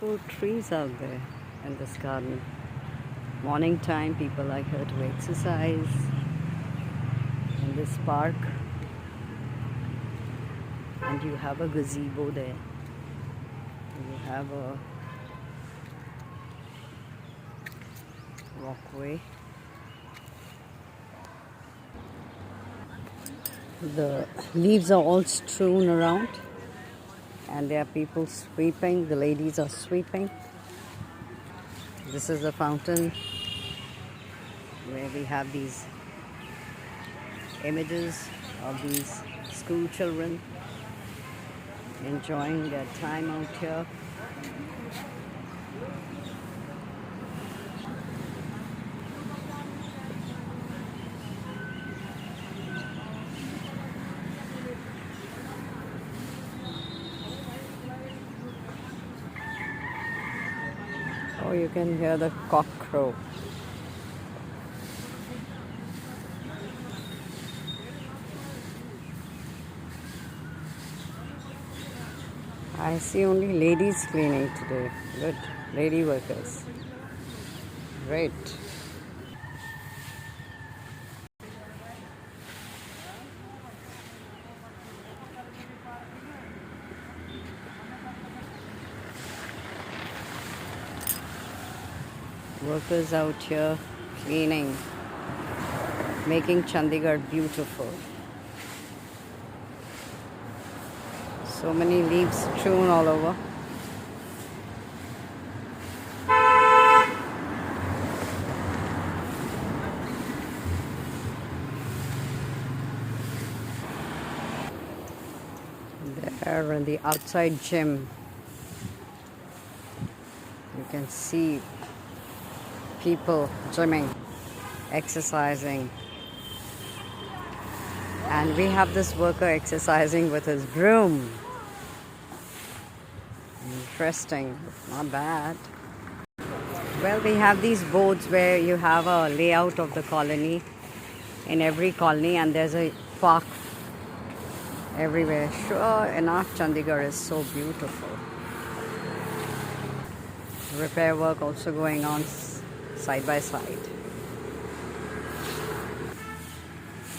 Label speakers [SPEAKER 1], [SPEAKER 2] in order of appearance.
[SPEAKER 1] Beautiful trees out there in this garden. Morning time, people like her to exercise in this park. And you have a gazebo there. You have a walkway. The leaves are all strewn around, and there are people sweeping. The ladies are sweeping. This is the fountain where we have these images of these school children enjoying their time out here. Oh, you can hear the cock crow. I see only ladies cleaning today. Good. Lady workers. Great. Workers out here cleaning, making Chandigarh beautiful. So many leaves strewn all over. There in the outside gym, you can see people gymming, exercising. And we have this worker exercising with his broom. Interesting, not bad. Well, we have these boards where you have a layout of the colony in every colony, and there's a park everywhere. Sure enough, Chandigarh is so beautiful. Repair work also going on side by side.